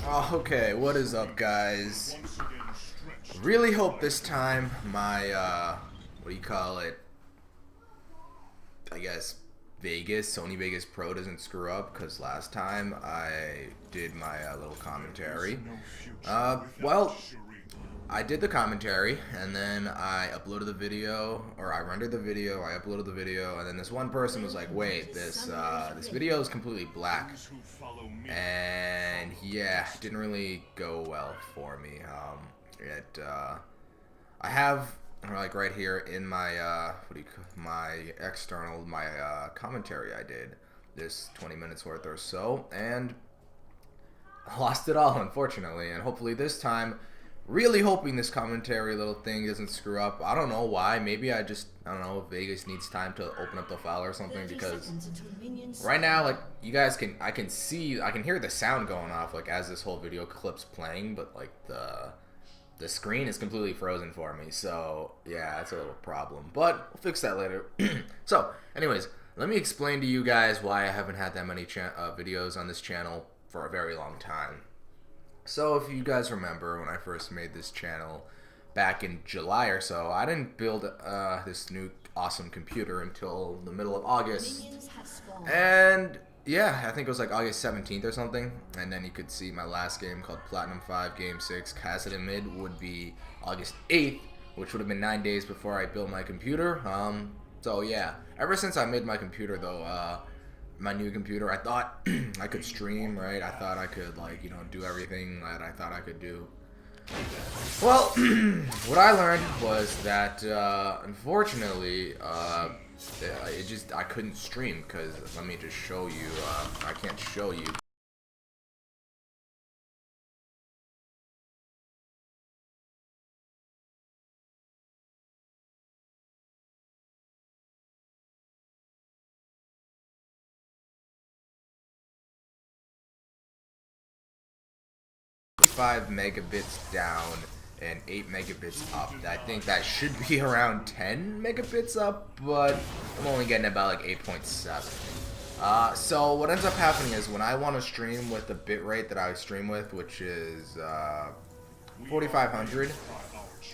Okay, what is up, guys? Really hope this time my, what do you call it? I guess Sony Vegas Pro doesn't screw up, because last time I did my little commentary. Well, I did the commentary, and then I uploaded the video, or I rendered the video, I uploaded the video, and then this one person was like, wait, this video is completely black. And yeah, didn't really go well for me. I have, like, right here in my my commentary I did this 20 minutes worth or so, and I lost it all, unfortunately. And hopefully this time, really hoping this commentary little thing doesn't screw up. I don't know why. Maybe I don't know, Vegas needs time to open up the file or something, because right now, like, you guys I can hear the sound going off, like, as this whole video clip's playing, but, like, the screen is completely frozen for me. So yeah, that's a little problem, but we'll fix that later. So anyways, let me explain to you guys why I haven't had that many videos on this channel for a very long time. So if you guys remember, when I first made this channel back in July or so, I didn't build this new awesome computer until the middle of August. And yeah, I think it was like August 17th or something. And then you could see my last game called Platinum 5 Game 6 Castle Mid would be August 8th, which would have been 9 days before I built my computer. So yeah, ever since I made my computer though, my new computer, I thought I could stream, right? I thought I could, like, you know, do everything that I thought I could do. Well, what I learned was that, unfortunately, I couldn't stream, because, let me just show you, I can't show you. 5 megabits down and 8 megabits up. I think that should be around 10 megabits up, but I'm only getting about like 8.7. So what ends up happening is, when I want to stream with the bitrate that I stream with, which is 4500,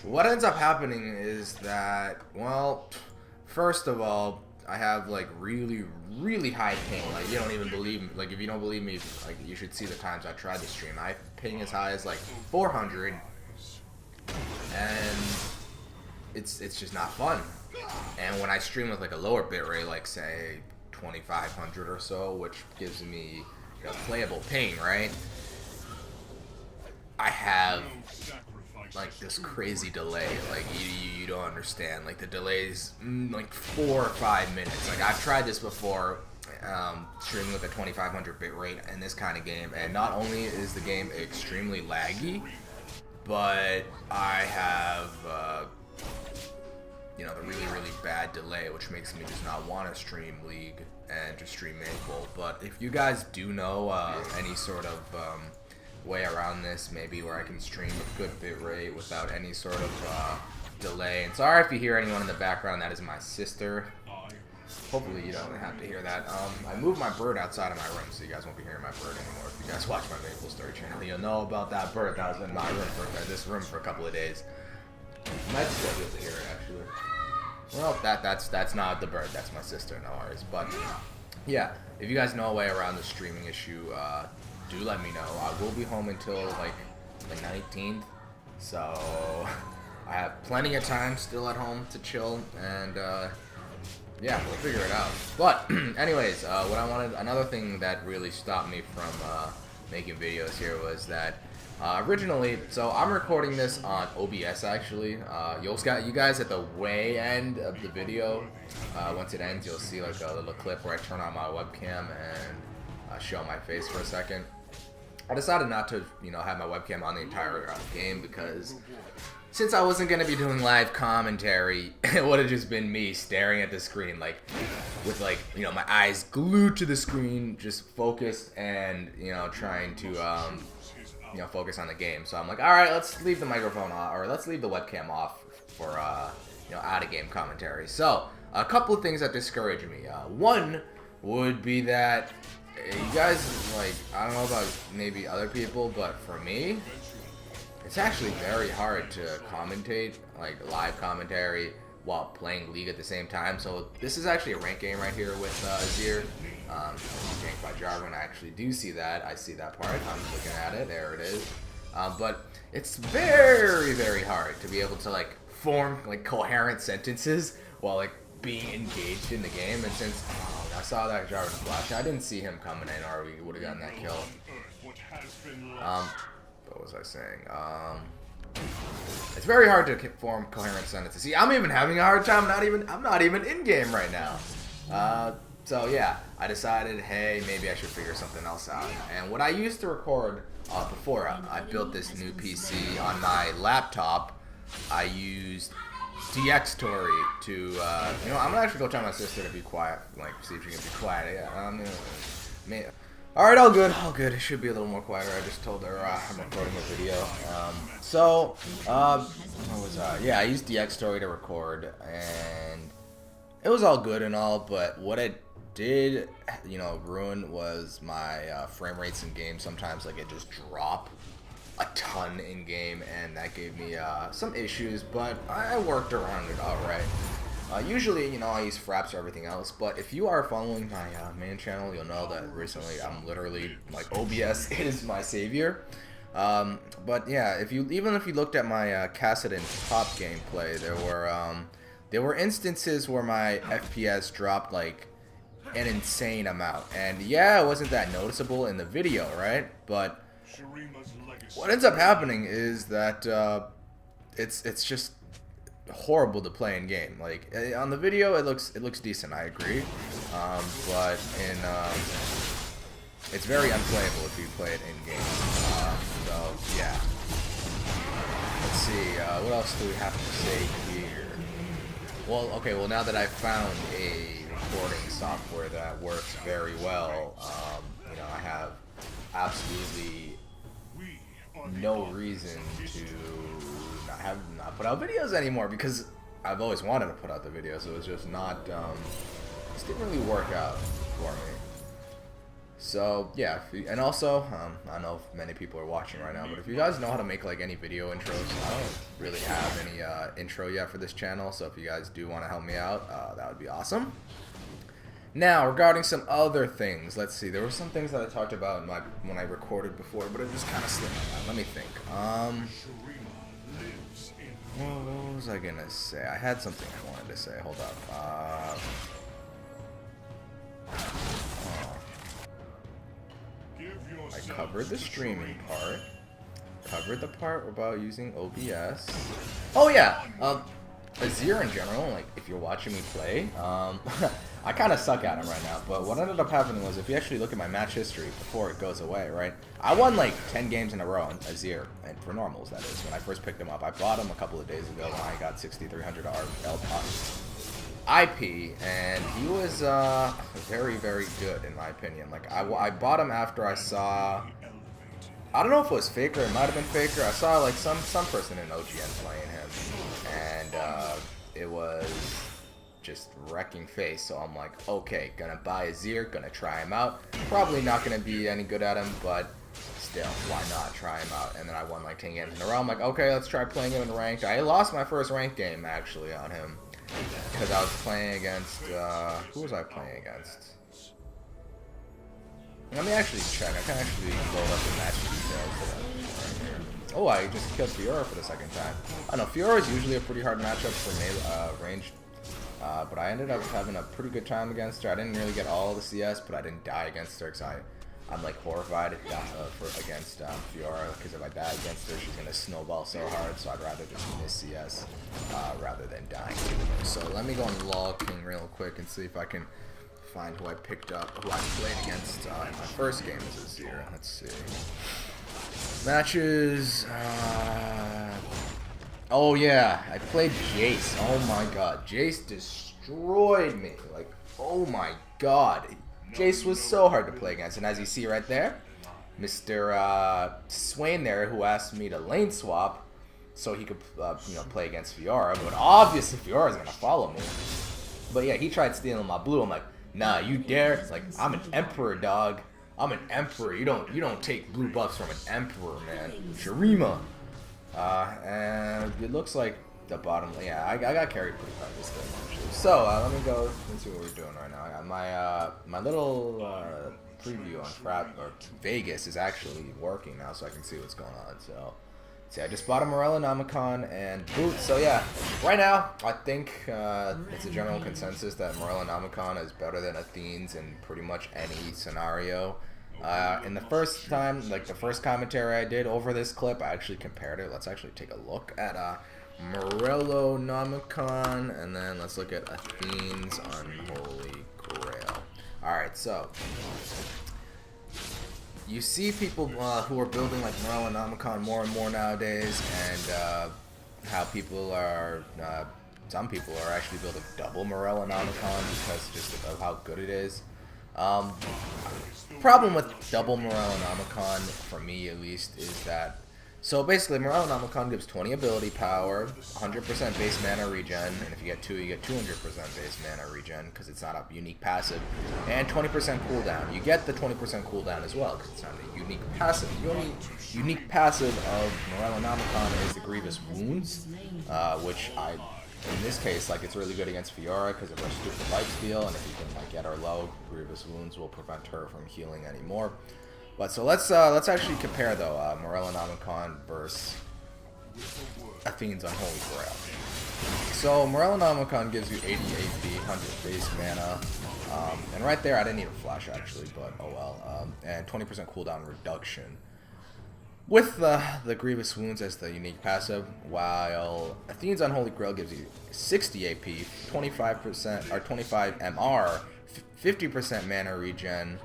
what ends up happening is that, well, first of all, I have like really high ping. Like, you don't even believe me. Like, if you don't believe me, like, you should see the times I tried to stream. I ping as high as like 400, and it's just not fun. And when I stream with like a lower bitrate, like say 2500 or so, which gives me a playable ping, right? I have like this crazy delay. Like, you don't understand. Like, the delays like 4 or 5 minutes. Like, I've tried this before, streaming with a 2500 bitrate in this kind of game, and not only is the game extremely laggy, but I have you know, the really bad delay, which makes me just not want to stream League and just stream Maple. But if you guys do know any sort of way around this, maybe where I can stream with good bitrate without any sort of delay. And sorry if you hear anyone in the background, that is my sister. Hopefully you don't have to hear that. I moved my bird outside of my room, so you guys won't be hearing my bird anymore. If you guys watch my Maple Story channel, you'll know about that bird that was in my room for a couple of days. You might still be able to hear it, actually. Well, that's not the bird, that's my sister, no worries. But yeah, if you guys know a way around the streaming issue, do let me know. I will be home until like the 19th, so I have plenty of time still at home to chill, and yeah, we'll figure it out. But anyways, another thing that really stopped me from making videos here was that originally, so I'm recording this on OBS actually. You guys at the way end of the video, once it ends, you'll see like a little clip where I turn on my webcam and show my face for a second. I decided not to, you know, have my webcam on the entire game, because since I wasn't going to be doing live commentary, it would have just been me staring at the screen, like, with, like, you know, my eyes glued to the screen, just focused and, you know, trying to, you know, focus on the game. So I'm like, alright, let's leave the microphone off, or let's leave the webcam off for, you know, out-of-game commentary. So, a couple of things that discourage me. One would be that you guys, like, I don't know about maybe other people, but for me, it's actually very hard to commentate, like live commentary, while playing League at the same time. So this is actually a ranked game right here with Azir. Ganked by Jarvan. I actually do see that. I see that part. I'm looking at it. There it is. But it's very, very hard to be able to like form like coherent sentences while like being engaged in the game. And since I saw that Jarvan flash, I didn't see him coming in, or we would have gotten that kill. What was I saying? It's very hard to form coherent sentences. See, I'm even having a hard time. I'm not even in game right now. So yeah, I decided, hey, maybe I should figure something else out. And what I used to record before I built this new PC on my laptop, I used DX Story to, you know, I'm gonna actually go tell my sister to be quiet, like see if she can be quiet. Yeah, alright, all good, all good. It should be a little more quieter. I just told her I'm recording a video. What was that? Yeah, I used DX Story to record, and it was all good and all, but what it did, you know, ruin was my frame rates in game. Sometimes, like, it just drop a ton in game, and that gave me some issues, but I worked around it all right. Usually, you know, I use fraps for everything else, but if you are following my main channel, you'll know that recently I'm literally, like, OBS is my savior. But yeah, even if you looked at my Kassadin top gameplay, there were instances where my FPS dropped, like, an insane amount. And yeah, it wasn't that noticeable in the video, right? But what ends up happening is that it's just horrible to play in game. Like on the video, it looks decent. I agree, but it's very unplayable if you play it in game. So yeah. Let's see. What else do we have to say here? Well, okay. Well, now that I've found a recording software that works very well, you know, I have absolutely no reason to not put out videos anymore, because I've always wanted to put out the videos. So it was just not, just didn't really work out for me. So yeah, and also, I know many people are watching right now, but if you guys know how to make like any video intros, I don't really have any intro yet for this channel. So if you guys do want to help me out, that would be awesome. Now, regarding some other things, let's see. There were some things that I talked about in when I recorded before, but it just kind of slipped my mind. Let me think. What was I gonna say? I had something I wanted to say. Hold up. I covered the streaming part. Covered the part about using OBS. Oh yeah. Azir in general, like if you're watching me play, I kind of suck at him right now, but what ended up happening was, if you actually look at my match history before it goes away, right, I won like 10 games in a row on Azir, and for normals, that is, when I first picked him up. I bought him a couple of days ago when I got 6,300 IP, and he was very, very good in my opinion. Like, I bought him after I saw, I don't know if it was Faker, it might have been Faker. I saw like some person in OGN playing him, and it was just wrecking face. So I'm like, okay, gonna buy Azir, gonna try him out. Probably not gonna be any good at him, but still, why not try him out? And then I won like 10 games in a row. I'm like, okay, let's try playing him in ranked. I lost my first ranked game actually on him, because I was playing against, who was I playing against? Let me actually check. I can actually load up the match details for that right here. Oh, I just killed Fiora for the second time. I know Fiora is usually a pretty hard matchup for melee, ranged, but I ended up having a pretty good time against her. I didn't really get all the CS, but I didn't die against her, because I'm like horrified against Fiora, because if I die against her, she's gonna snowball so hard. So I'd rather just miss CS rather than dying to her. So let me go on Log King real quick and see if I can find who I picked up, who I played against in my first game as Azir. Let's see. Matches. Oh yeah, I played Jace. Oh my god, Jace destroyed me. Like, oh my god, Jace was so hard to play against. And as you see right there, Mr. Swain there, who asked me to lane swap so he could, you know, play against Fiora. But obviously Fiora's gonna follow me. But yeah, he tried stealing my blue. I'm like, Nah, you dare? It's like, I'm an emperor, dog. I'm an emperor. You don't take blue buffs from an emperor, man. Shurima. And it looks like the bottom. Yeah, I got carried pretty hard this game actually. So let me go and see what we're doing right now. I got my little preview on Frat or Vegas is actually working now, so I can see what's going on. So. See, I just bought a Morellonomicon and boots. So yeah, right now I think it's a general consensus that Morellonomicon is better than Athene's in pretty much any scenario. In the first time, like the first commentary I did over this clip, I actually compared it. Let's actually take a look at Morellonomicon, and then let's look at Athene's Unholy Grail. Alright, so you see people who are building like Morellonomicon more and more nowadays, and how people are, some people are actually building double Morellonomicon because just of how good it is. Problem with double Morellonomicon, for me at least, is that, so basically Morellonomicon gives 20 ability power, 100% base mana regen, and if you get 2, you get 200% base mana regen because it's not a unique passive, and 20% cooldown. You get the 20% cooldown as well because it's not a unique passive. The only unique passive of Morellonomicon is the Grievous Wounds, which in this case, like, it's really good against Fiora because of her stupid life steal, and if you can like get her low, Grievous Wounds will prevent her from healing anymore. But so let's actually compare though Morellonomicon versus Athene's Unholy Grail. So Morellonomicon gives you 80 AP, 100 base mana, and right there I didn't need a flash actually, but oh well, and 20% cooldown reduction with the Grievous Wounds as the unique passive, while Athene's Unholy Grail gives you 60 AP, 25% or 25 MR, 50% mana regen,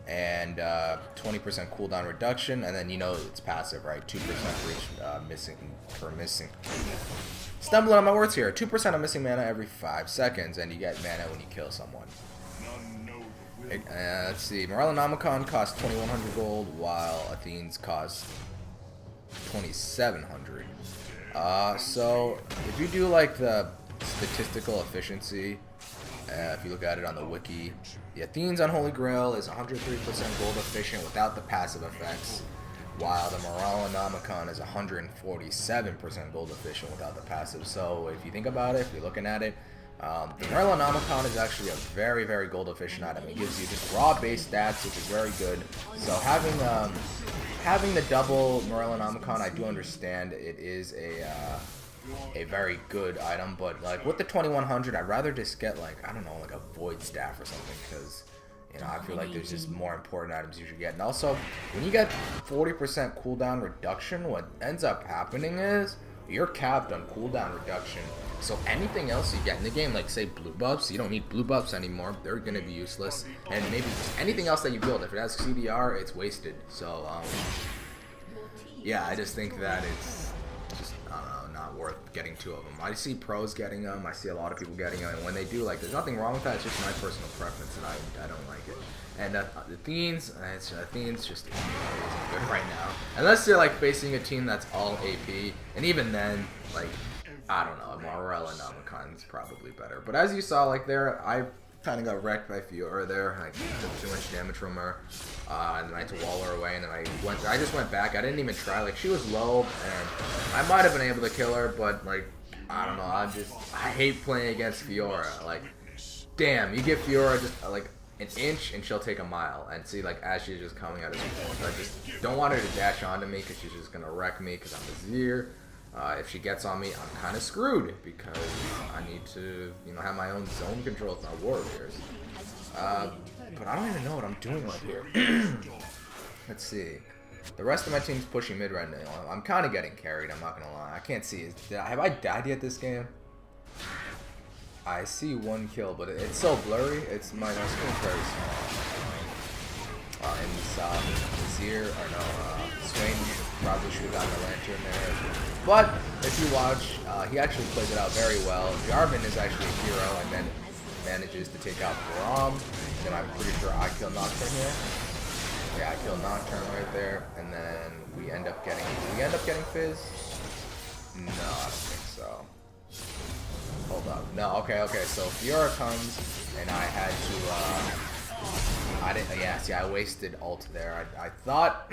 and 20% cooldown reduction, and then you know it's passive, right? 2% missing. Stumbling on my words here. 2% of missing mana every 5 seconds, and you get mana when you kill someone. Let's see. Morellonomicon costs 2,100 gold, while Athene's costs 2,700. So if you do like the statistical efficiency, if you look at it on the wiki, the Athene's Unholy Grail is 103% gold efficient without the passive effects, while the Morellonomicon is 147% gold efficient without the passive. So if you think about it, if you're looking at it, the Morellonomicon is actually a very, very gold efficient item. It gives you just raw base stats, which is very good. So having the double Morellonomicon, I do understand it is a very good item, but like with the 2100, I'd rather just get like, I don't know, like a void staff or something, because you know, I feel like there's just more important items you should get. And also, when you get 40% cooldown reduction, what ends up happening is you're capped on cooldown reduction. So anything else you get in the game, like say blue buffs, you don't need blue buffs anymore. They're gonna be useless. And maybe just anything else that you build, if it has CDR, it's wasted. So yeah, I just think that it's just, I don't know, not worth getting 2 of them. I see pros getting them. I see a lot of people getting them, and when they do, like, there's nothing wrong with that. It's just my personal preference, and I don't like it. And Athene's just isn't good right now, unless you're like facing a team that's all AP, and even then, like, I don't know, Morellonomicon's probably better. But as you saw, like there, I kind of got wrecked by Fiora there. I took too much damage from her, and then I had to wall her away, and then I just went back. I didn't even try. Like, she was low, and I might have been able to kill her, but like, I don't know. I hate playing against Fiora. Like, damn, you give Fiora just like an inch and she'll take a mile. And see, like, as she's just coming out of this, I just don't want her to dash onto me because she's just gonna wreck me because I'm Azir. If she gets on me, I'm kind of screwed because I need to, you know, have my own zone control with my warriors. But I don't even know what I'm doing right here. Let's see. The rest of my team's pushing mid right now. I'm kind of getting carried, I'm not gonna lie. I can't see. Have I died yet this game? I see 1 kill, but it's so blurry. It's my screen's very small. And Azir, or no, Swain probably should have gotten a lantern there. But if you watch, he actually plays it out very well. Jarvan is actually a hero and then manages to take out Braum. Then I'm pretty sure I kill Nocturne here. Yeah, I kill Nocturne right there, and then we end up getting. Do we end up getting Fizz? No, I don't think so. Hold up. No, okay. So Fiora comes, and I had to, I didn't, yeah, see, I wasted ult there. I thought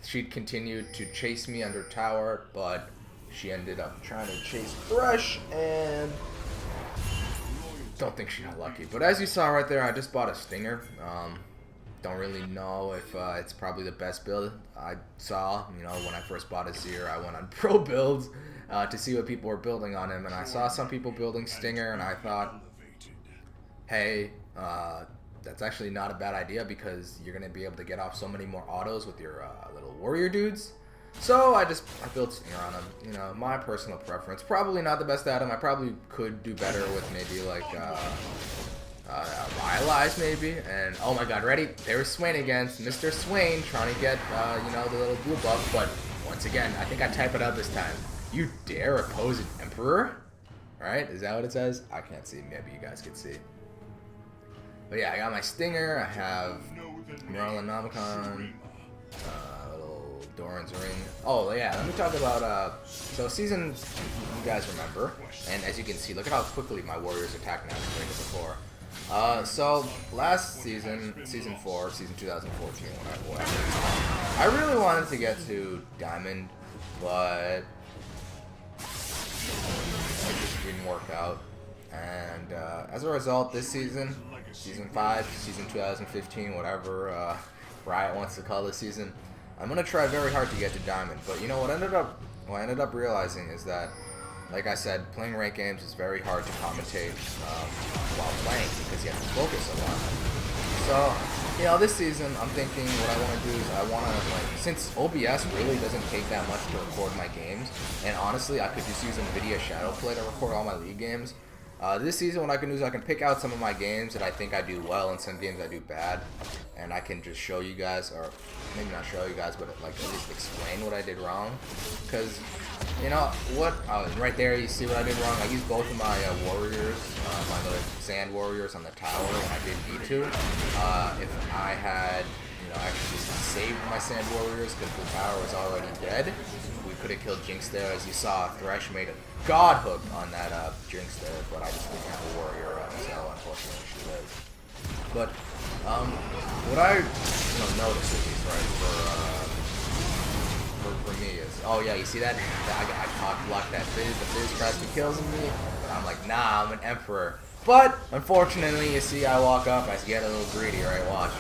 she'd continue to chase me under tower, but she ended up trying to chase Thresh, and don't think she got lucky. But as you saw right there, I just bought a Stinger. Don't really know if it's probably the best build I saw. You know, when I first bought Azir, I went on pro builds to see what people were building on him, and I saw some people building Stinger, and I thought, hey, that's actually not a bad idea because you're going to be able to get off so many more autos with your little warrior dudes. So I built Stinger on him. You know, my personal preference. Probably not the best item. I probably could do better with maybe like Rylai's maybe. And oh my god, ready? There's Swain again. Mr. Swain trying to get you know, the little blue buff. But once again, I think I type it out this time. You dare oppose an Emperor? Alright, is that what it says? I can't see. Maybe you guys can see. But yeah, I got my Stinger. I have Merlin Nomicon. Little Doran's Ring. Oh yeah, let me talk about so season, you guys remember, and as you can see, look at how quickly my warriors attack now compared to before. So last season, season 4, season 2014, whatever, I really wanted to get to Diamond, but it just didn't work out. And as a result, this season, season 5, season 2015, whatever Riot wants to call this season, I'm gonna try very hard to get to Diamond. But you know what I ended up realizing is that, like I said, playing ranked games is very hard to commentate while playing because you have to focus a lot. So, you know, this season I'm thinking what I want to do is I want to, like, since OBS really doesn't take that much to record my games, and honestly I could just use NVIDIA Shadowplay to record all my League games. This season what I can do is I can pick out some of my games that I think I do well and some games I do bad, and I can just show you guys, or maybe not show you guys, but like at least explain what I did wrong. Because, you know, right there you see what I did wrong. I used both of my warriors, my little sand warriors on the tower when I didn't need to. If I had, you know, actually saved my sand warriors because the tower was already dead, we could have killed Jinx there. As you saw, Thresh made a god hook on that Jinx there, but I just didn't have a warrior up, so unfortunately she lived. But what I noticed at least, right, for me is, oh yeah, you see that? I cock blocked that Fizz. The Fizz tries to kill me, but I'm like, nah, I'm an Emperor. But unfortunately, you see, I walk up, I get a little greedy, right? Watch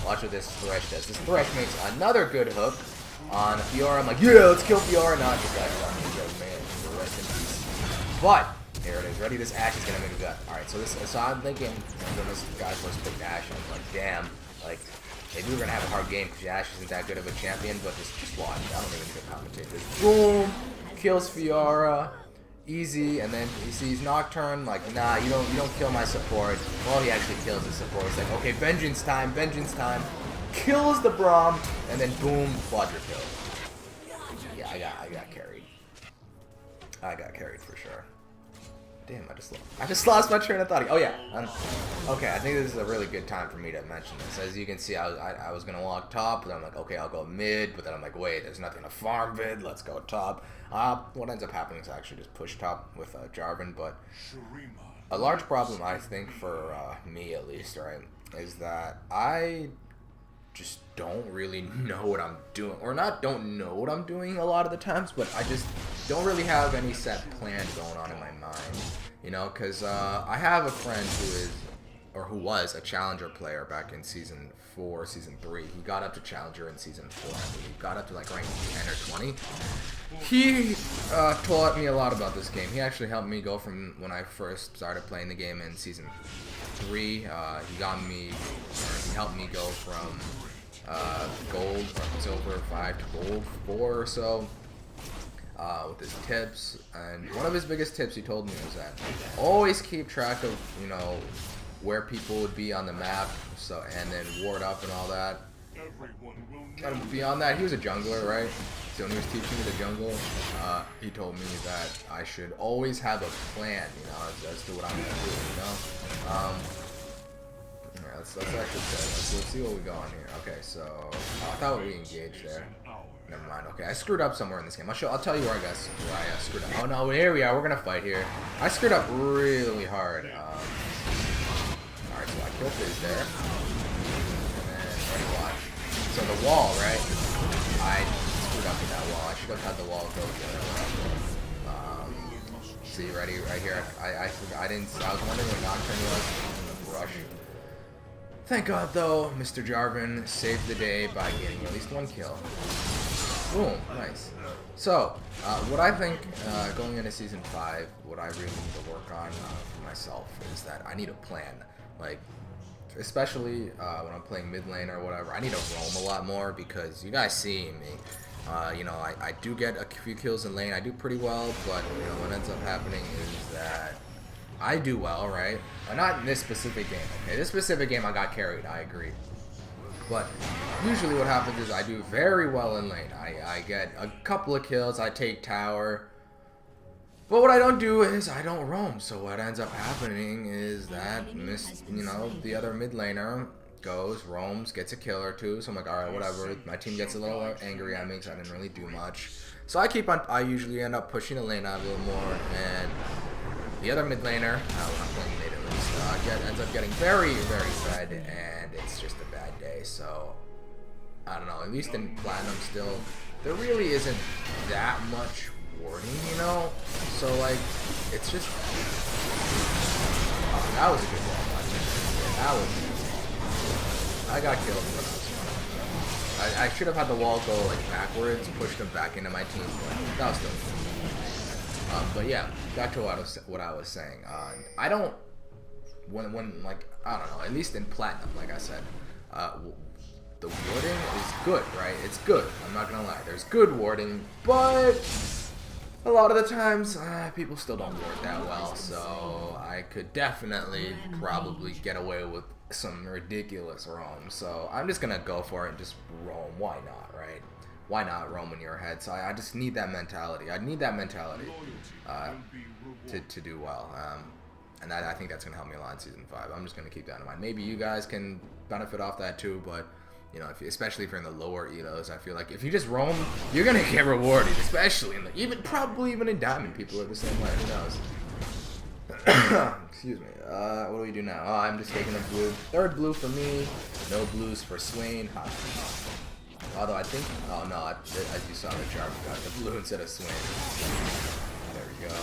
what this Thresh does. This Thresh makes another good hook on Fiora. I'm like, yeah, let's kill Fiora. Not just that man, rest in peace. But here it is. Ready? This Ashe is gonna make a gut. All right, so I'm thinking when this guy first picked Ashe, I was like, damn, like maybe we're gonna have a hard game because Ashe isn't that good of a champion. But just watch. I don't even need to commentate this. Boom, kills Fiora. Easy, and then he sees Nocturne, like, nah, you don't kill my support. Well, he actually kills his support. He's like, okay, vengeance time, kills the Braum, and then boom, quadra kill. Yeah, I got carried. I got carried for sure. Damn, I just lost my train of thought. Oh yeah, okay, I think this is a really good time for me to mention this. As you can see, I was gonna walk top, but I'm like, okay, I'll go mid, but then I'm like, wait, there's nothing to farm mid, let's go top. What ends up happening is I actually just push top with Jarvan, but a large problem I think for me at least, right, is that I just don't really know what I'm doing, or not don't know what I'm doing a lot of the times, but I just don't really have any set plan going on in my mind, you know, because I have a friend who was a Challenger player back in season 4, season 3. He got up to Challenger in season 4, I believe. Got up to like rank 10 or 20. He taught me a lot about this game. He actually helped me go from when I first started playing the game in season 3. He helped me go from gold, from silver 5 to gold 4 or so, with his tips. And one of his biggest tips he told me was that always keep track of, you know, where people would be on the map, so, and then ward up and all that. And beyond that, he was a jungler, right? So when he was teaching me the jungle, he told me that I should always have a plan, you know, as to what I'm gonna do, you know. Yeah, let's actually let's see what we got on here. Okay, so I thought we engaged there. Never mind. Okay, I screwed up somewhere in this game. I'll tell you where I screwed up. Oh no, here we are. We're gonna fight here. I screwed up really hard. Alright, so I killed Fizz there. And then, ready, watch. So the wall, right? I screwed up with that wall. I should have had the wall go the other way. See, ready, right here. I was wondering what Nocturne was. Rush. Thank God, though, Mr. Jarvan saved the day by getting at least one kill. Boom, nice. So, what I think going into Season 5, what I really need to work on for myself is that I need a plan. Like, especially when I'm playing mid lane or whatever, I need to roam a lot more because you guys see me. You know, I do get a few kills in lane. I do pretty well, but you know what ends up happening is that I do well, right? Not in this specific game. Okay, this specific game I got carried. I agree. But usually what happens is I do very well in lane. I get a couple of kills. I take tower. But what I don't do is I don't roam. So what ends up happening is that the other mid laner goes, roams, gets a kill or two. So I'm like, all right, whatever. My team gets a little angry at me because I didn't really do much. So I usually end up pushing the lane out a little more, and the other mid laner, when I'm playing mid at least, ends up getting very, very fed, and it's just a bad day. So I don't know. At least in Platinum, still there really isn't that much warding, you know. So like, it's just that was a good wall. That was. I got killed. I should have had the wall go like backwards, pushed him back into my team, but that was still good. But yeah, back to what I was saying. I don't when like I don't know. At least in Platinum, like I said, the warding is good, right? It's good. I'm not gonna lie. There's good warding, but a lot of the times people still don't ward that well. So I could definitely probably get away with some ridiculous roam. So I'm just gonna go for it and just roam. Why not, right? Why not roam in your head? So I just need that mentality. I need that mentality to do well. And I think that's gonna help me a lot in Season 5. I'm just gonna keep that in mind. Maybe you guys can benefit off that too, but you know, especially if you're in the lower elos, I feel like if you just roam, you're gonna get rewarded. Especially in probably even in Diamond, people are the same way. Who knows? Excuse me. What do we do now? Oh, I'm just taking a blue. Third blue for me. No blues for Swain. Although I think, oh no, as you saw, the Jarvan got the blue instead of Swain. There we go.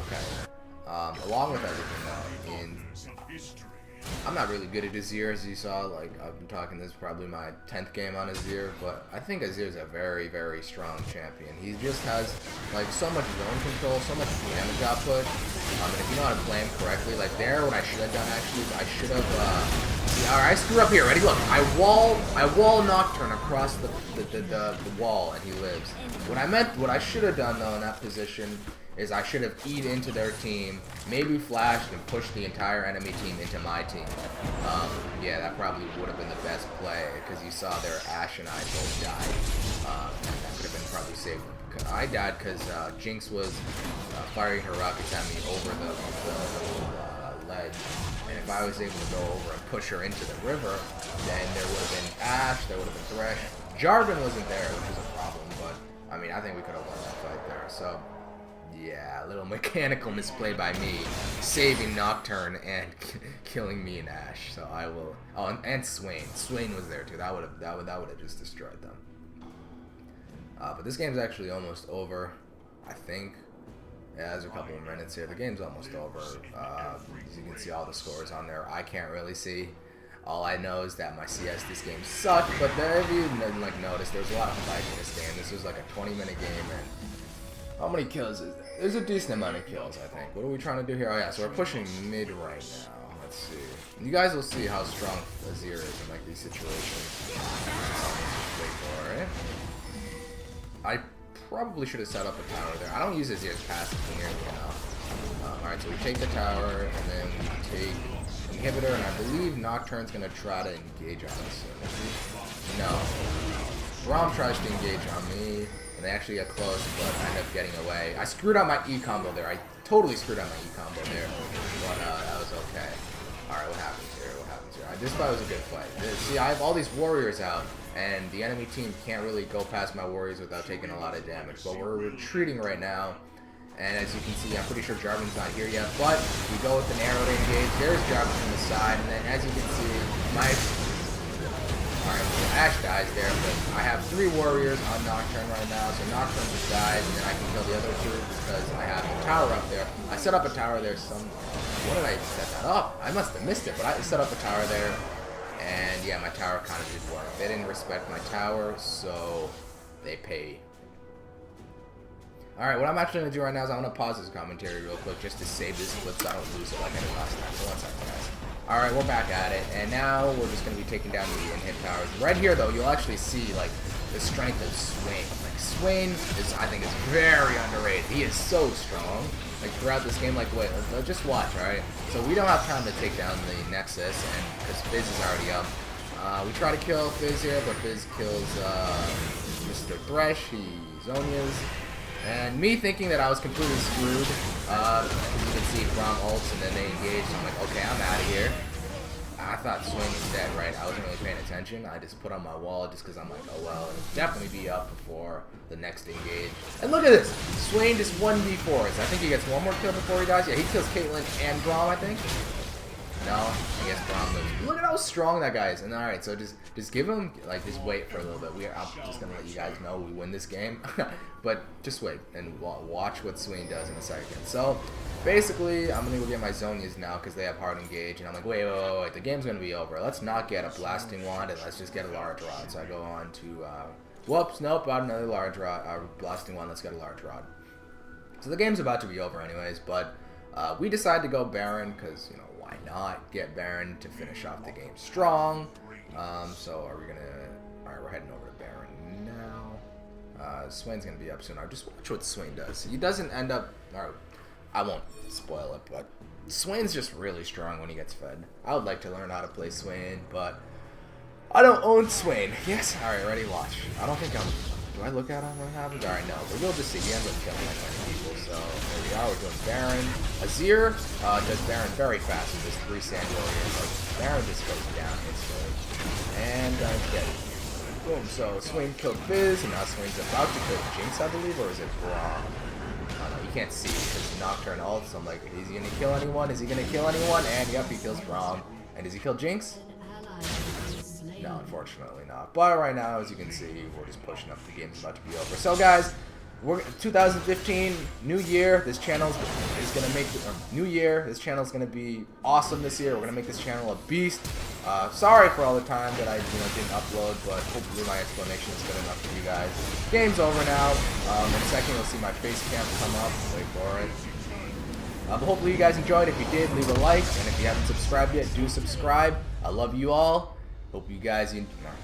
Okay. Along with everything though, I'm not really good at Azir, as you saw. Like, I've been talking, this is probably my 10th game on Azir, but I think Azir is a very, very strong champion. He just has, like, so much zone control, so much damage output, and if you know how to play him correctly, like there, what I should have done, actually, I should have, alright, I screw up here, ready? Look, I wall Nocturne across the wall, and he lives. What I should have done, though, in that position, is I should have eat into their team, maybe flashed and pushed the entire enemy team into my team. Yeah, that probably would have been the best play, because you saw their Ashe and I both died. And that could have been probably saved. I died because Jinx was firing her rockets at me over the ledge. And if I was able to go over and push her into the river, then there would have been Ashe, there would have been Thresh. Jarvan wasn't there, which is a problem, but I mean, I think we could have won that fight there. So yeah, a little mechanical misplay by me, saving Nocturne and killing me and Ashe. So I will. Oh, and Swain. Swain was there too. That would have just destroyed them. But this game's actually almost over, I think. Yeah, there's a couple of minutes here. The game's almost over. As you can see, all the scores on there. I can't really see. All I know is that my CS this game sucked. But if you didn't notice, there was a lot of fight in this game. This was like a 20-minute game, and how many kills is there? There's a decent amount of kills, I think. What are we trying to do here? Oh yeah, so we're pushing mid right now. Let's see. You guys will see how strong Azir is in like these situations. Alright. I probably should have set up a tower there. I don't use Azir's passive nearly enough. Alright, so we take the tower, and then we take inhibitor, and I believe Nocturne's gonna try to engage on us soon. No. Braum tries to engage on me. They actually get close, but I end up getting away. I screwed up my E combo there. I totally screwed up my E combo there, but that was okay. Alright, what happens here? What happens here? I This fight was a good fight. See, I have all these warriors out, and the enemy team can't really go past my warriors without taking a lot of damage. But we're retreating right now, and as you can see, I'm pretty sure Jarvan's not here yet. But we go with an arrow to engage. There's Jarvan from the side, and then as you can see, my... Alright, so Ashe dies there, but I have 3 warriors on Nocturne right now, so Nocturne just dies, and then I can kill the other 2 because I have a tower up there. I set up a tower there What did I set that up? I must have missed it, but I set up a tower there, and yeah, my tower kind of did work. They didn't respect my tower, so they pay. Alright, what I'm actually going to do right now is I'm going to pause this commentary real quick just to save this clip so I don't lose it like I did last time. So one second, guys. Alright, we're back at it, and now we're just going to be taking down the in-hit towers. Right here, though, you'll actually see, like, the strength of Swain. Like, Swain is, I think, is very underrated. He is so strong. Like, throughout this game, like, wait, just watch, alright? So we don't have time to take down the Nexus, and because Fizz is already up. We try to kill Fizz here, but Fizz kills Mr. Thresh. He Zonias. And me thinking that I was completely screwed, because you can see Braum ults and then they engage. I'm like, okay, I'm out of here. I thought Swain was dead, right? I wasn't really paying attention. I just put on my wall just because I'm like, oh well, it'll definitely be up before the next engage. And look at this! Swain just 1v4s. I think he gets one more kill before he dies. Yeah, he kills Caitlyn and Braum, I think. No, I guess Braum lives. Look at how strong that guy is. And alright, so just give him, like, just wait for a little bit. I'm just gonna let you guys know we win this game. But just wait and watch what Swain does in a second. So, basically, I'm gonna go get my Zonias now because they have hard engage. And I'm like, wait, the game's gonna be over. Let's not get a blasting wand and let's just get a large rod. So I go on to, whoops, nope, got another large rod, blasting wand, let's get a large rod. So the game's about to be over anyways, but we decided to go Baron because, you know, why not get Baron to finish off the game strong? So are we gonna... Alright, we're heading over to Baron now. Swain's gonna be up soon. I'll just watch what Swain does. He doesn't end up... Or, I won't spoil it, but Swain's just really strong when he gets fed. I would like to learn how to play Swain, but I don't own Swain. Yes? Alright, ready? Watch. I don't think I'm... Do I look at him what happens? Alright, no. But we'll just see. He ends up killing like many people. So there we are. We're doing Baron. Azir does Baron very fast with his 3 sand warriors. Like, Baron just goes down instantly. And dead. Boom. So Swain killed Fizz, and now Swain's about to kill Jinx, I believe, or is it Braum? I don't know. You can't see because Nocturne ults. So I'm like, is he gonna kill anyone? Is he gonna kill anyone? And yep, he kills Braum. And does he kill Jinx? No, unfortunately not. But right now, as you can see, we're just pushing up. The game's about to be over. So, guys, we're 2015, new year. This channel is gonna make new year. This channel is gonna be awesome this year. We're gonna make this channel a beast. Sorry for all the time that I didn't upload, but hopefully my explanation is good enough for you guys. Game's over now. In a second, you'll see my face cam come up. Wait for it. But hopefully you guys enjoyed. If you did, leave a like, and if you haven't subscribed yet, do subscribe. I love you all. Hope you guys,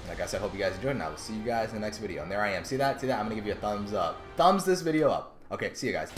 like I said, hope you guys enjoyed, and I will see you guys in the next video. And there I am. See that? See that? I'm going to give you a thumbs up. Thumbs this video up. Okay, see you guys.